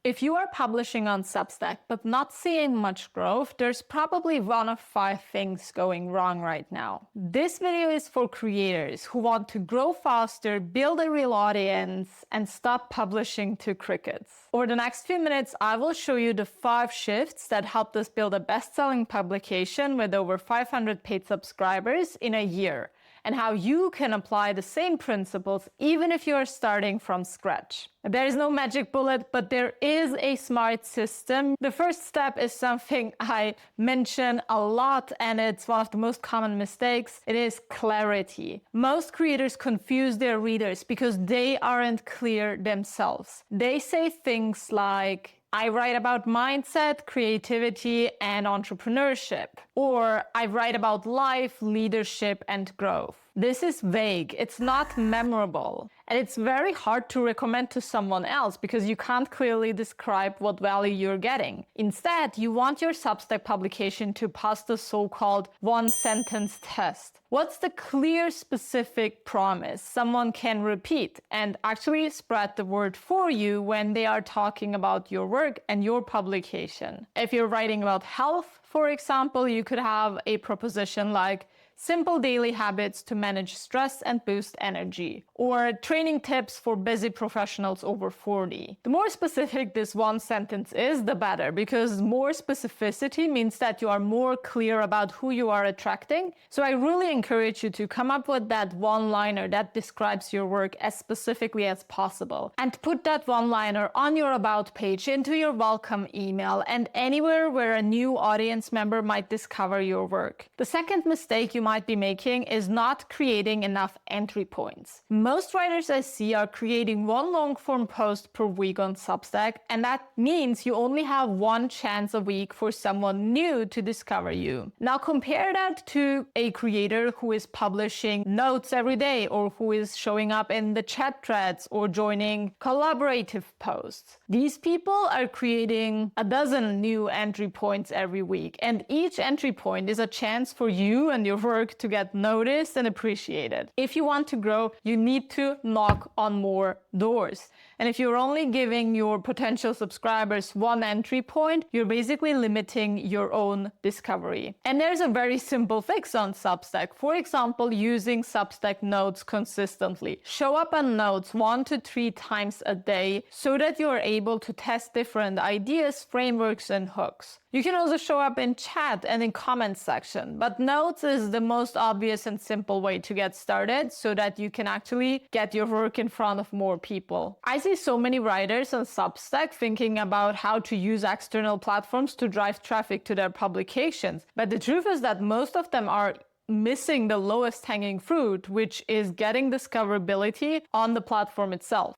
If you are publishing on Substack but not seeing much growth, there's probably one of 5 things going wrong right now. This video is for creators who want to grow faster, build a real audience, and stop publishing to crickets. Over the next few minutes, I will show you the 5 shifts that helped us build a best-selling publication with over 500 paid subscribers in a year, and how you can apply the same principles even if you are starting from scratch. There is no magic bullet, but there is a smart system. The first step is something I mention a lot, and it's one of the most common mistakes. It is clarity. Most creators confuse their readers because they aren't clear themselves. They say things like, I write about mindset, creativity, and entrepreneurship. Or I write about life, leadership, and growth. This is vague, it's not memorable, and it's very hard to recommend to someone else because you can't clearly describe what value you're getting. Instead, you want your Substack publication to pass the so-called one-sentence test. What's the clear, specific promise someone can repeat and actually spread the word for you when they are talking about your work and your publication? If you're writing about health, for example, you could have a proposition like, simple daily habits to manage stress and boost energy, or training tips for busy professionals over 40. The more specific this one sentence is, the better, because more specificity means that you are more clear about who you are attracting. So I really encourage you to come up with that one-liner that describes your work as specifically as possible, and put that one-liner on your About page, into your welcome email, and anywhere where a new audience member might discover your work. The second mistake you might be making is not creating enough entry points. Most writers I see are creating one long-form post per week on Substack, and that means you only have one chance a week for someone new to discover you. Now compare that to a creator who is publishing notes every day, or who is showing up in the chat threads or joining collaborative posts. These people are creating a dozen new entry points every week, and each entry point is a chance for you and your work to get noticed and appreciated. If you want to grow, you need to knock on more doors. And if you're only giving your potential subscribers one entry point, you're basically limiting your own discovery. And there's a very simple fix on Substack. For example, using Substack notes consistently. Show up on notes 1 to 3 times a day so that you're able to test different ideas, frameworks, and hooks. You can also show up in chat and in comment section, but notes is the most obvious and simple way to get started so that you can actually get your work in front of more people. I see so many writers on Substack thinking about how to use external platforms to drive traffic to their publications, but the truth is that most of them are missing the lowest hanging fruit, which is getting discoverability on the platform itself.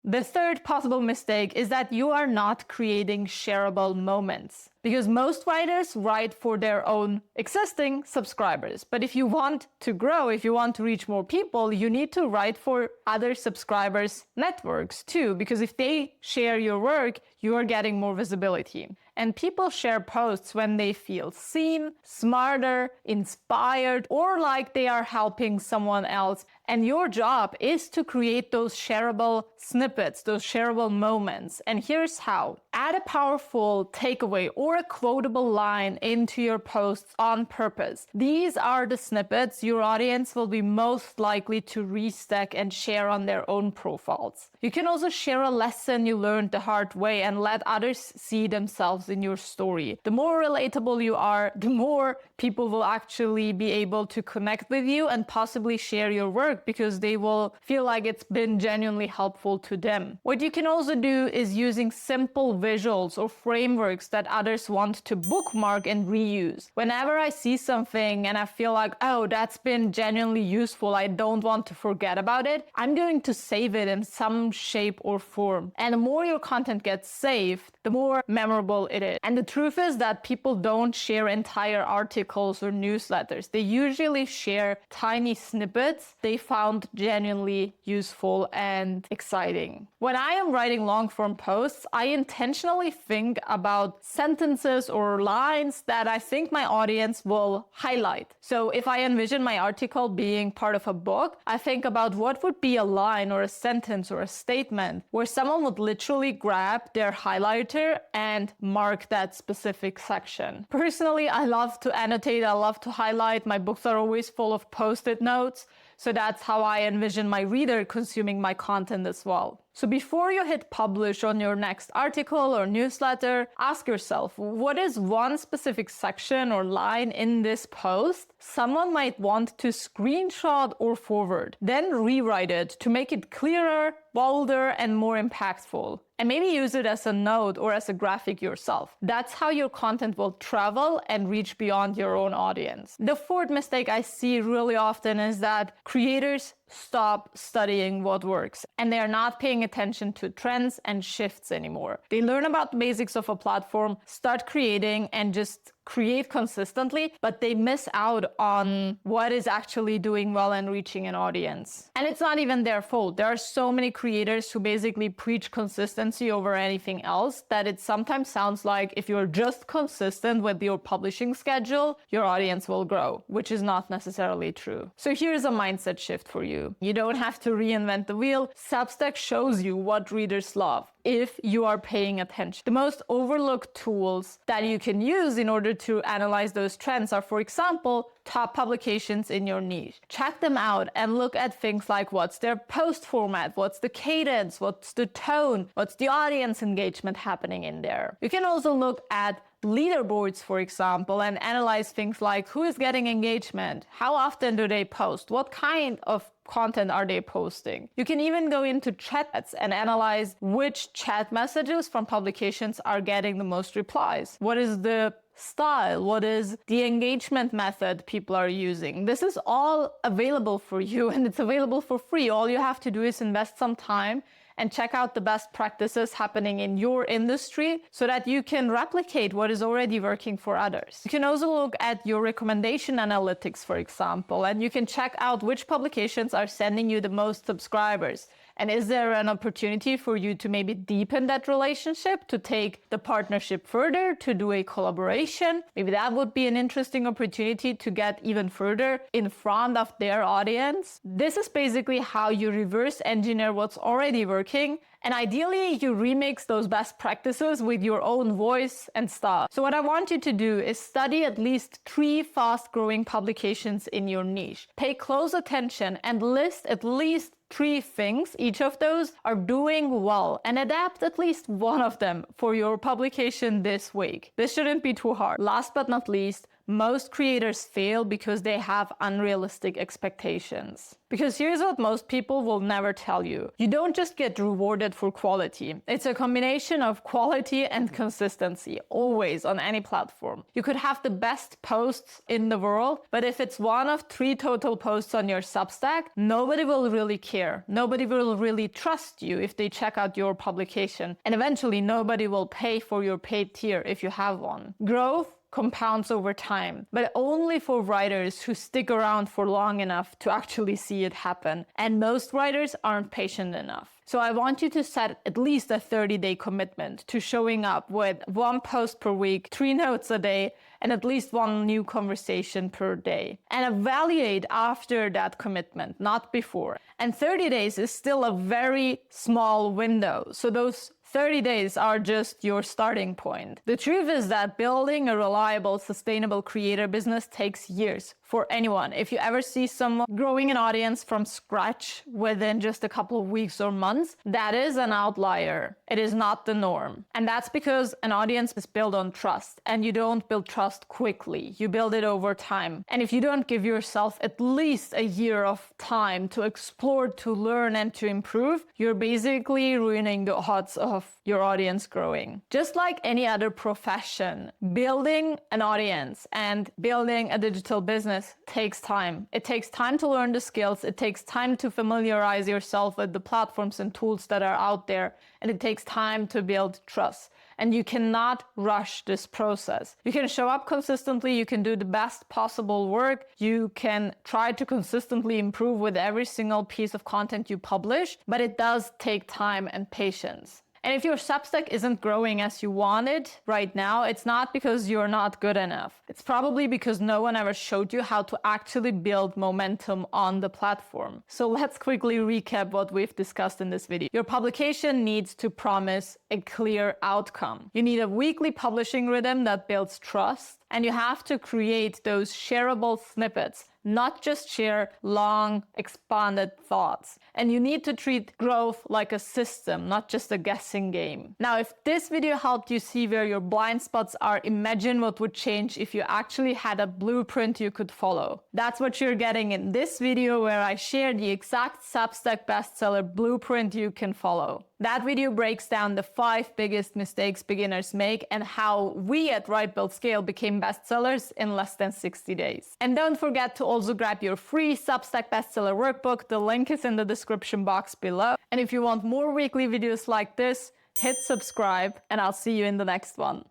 The third possible mistake is that you are not creating shareable moments, because most writers write for their own existing subscribers. But if you want to grow, if you want to reach more people, you need to write for other subscribers' networks too, because if they share your work, you are getting more visibility. And people share posts when they feel seen, smarter, inspired, or like they are helping someone else. And your job is to create those shareable snippets, those shareable moments. And here's how. Add a powerful takeaway or a quotable line into your posts on purpose. These are the snippets your audience will be most likely to restack and share on their own profiles. You can also share a lesson you learned the hard way and let others see themselves in your story. The more relatable you are, the more people will actually be able to connect with you and possibly share your work because they will feel like it's been genuinely helpful to them. What you can also do is using simple visuals or frameworks that others want to bookmark and reuse. Whenever I see something and I feel like, oh, that's been genuinely useful, I don't want to forget about it, I'm going to save it in some shape or form. And the more your content gets saved, the more memorable it is. And the truth is that people don't share entire articles or newsletters. They usually share tiny snippets they found genuinely useful and exciting. When I am writing long-form posts, I intentionally think about sentences or lines that I think my audience will highlight. So if I envision my article being part of a book, I think about what would be a line or a sentence or a statement where someone would literally grab their highlighter and mark that specific section. Personally, I love to annotate, I love to highlight. My books are always full of post-it notes. So that's how I envision my reader consuming my content as well. So before you hit publish on your next article or newsletter, ask yourself, what is one specific section or line in this post someone might want to screenshot or forward? Then rewrite it to make it clearer, bolder, and more impactful. And maybe use it as a note or as a graphic yourself. That's how your content will travel and reach beyond your own audience. The fourth mistake I see really often is that creators stop studying what works and they are not paying attention to trends and shifts anymore. They learn about the basics of a platform, start creating, and just create consistently, but they miss out on what is actually doing well and reaching an audience. And it's not even their fault. There are so many creators who basically preach consistency over anything else that it sometimes sounds like if you're just consistent with your publishing schedule, your audience will grow, which is not necessarily true. So here's a mindset shift for you. You don't have to reinvent the wheel. Substack shows you what readers love if you are paying attention. The most overlooked tools that you can use in order to analyze those trends are, for example, top publications in your niche. Check them out and look at things like what's their post format, what's the cadence, what's the tone, what's the audience engagement happening in there. You can also look at leaderboards, for example, and analyze things like who is getting engagement, how often do they post, what kind of content are they posting. You can even go into chats and analyze which chat messages from publications are getting the most replies. What is the style? What is the engagement method people are using? This is all available for you and it's available for free. All you have to do is invest some time and check out the best practices happening in your industry so that you can replicate what is already working for others. You can also look at your recommendation analytics, for example, and you can check out which publications are sending you the most subscribers. And is there an opportunity for you to maybe deepen that relationship, to take the partnership further, to do a collaboration? Maybe that would be an interesting opportunity to get even further in front of their audience. This is basically how you reverse engineer what's already working. And ideally, you remix those best practices with your own voice and style. So what I want you to do is study at least 3 fast-growing publications in your niche. Pay close attention and list at least 3 things each of those are doing well and adapt at least one of them for your publication this week. This shouldn't be too hard. Last but not least, most creators fail because they have unrealistic expectations. Because here's what most people will never tell you. You don't just get rewarded for quality. It's a combination of quality and consistency, always on any platform. You could have the best posts in the world, but if it's one of 3 total posts on your Substack, nobody will really care. Nobody will really trust you if they check out your publication. And eventually, nobody will pay for your paid tier if you have one. Growth compounds over time, but only for writers who stick around for long enough to actually see it happen. And most writers aren't patient enough. So I want you to set at least a 30-day commitment to showing up with 1 post per week, 3 notes a day, and at least 1 new conversation per day. And evaluate after that commitment, not before. And 30 days is still a very small window. So those 30 days are just your starting point. The truth is that building a reliable, sustainable creator business takes years for anyone. If you ever see someone growing an audience from scratch within just a couple of weeks or months, that is an outlier. It is not the norm. And that's because an audience is built on trust, and you don't build trust quickly. You build it over time. And if you don't give yourself at least a year of time to explore, to learn, and to improve, you're basically ruining the odds of your audience growing. Just like any other profession, building an audience and building a digital business takes time. It takes time to learn the skills. It takes time to familiarize yourself with the platforms and tools that are out there. And it takes time to build trust. and you cannot rush this process. You can show up consistently, you can do the best possible work, you can try to consistently improve with every single piece of content you publish, but it does take time and patience. And if your Substack isn't growing as you want it right now, it's not because you're not good enough. It's probably because no one ever showed you how to actually build momentum on the platform. So let's quickly recap what we've discussed in this video. Your publication needs to promise a clear outcome. You need a weekly publishing rhythm that builds trust, and you have to create those shareable snippets, not just share long, expanded thoughts. And you need to treat growth like a system, not just a guessing game. Now, if this video helped you see where your blind spots are, imagine what would change if you actually had a blueprint you could follow. That's what you're getting in this video, where I share the exact Substack bestseller blueprint you can follow. That video breaks down the 5 biggest mistakes beginners make and how we at Write Build Scale became bestsellers in less than 60 days. And don't forget to also grab your free Substack bestseller workbook. The link is in the description box below. And if you want more weekly videos like this, hit subscribe, and I'll see you in the next one.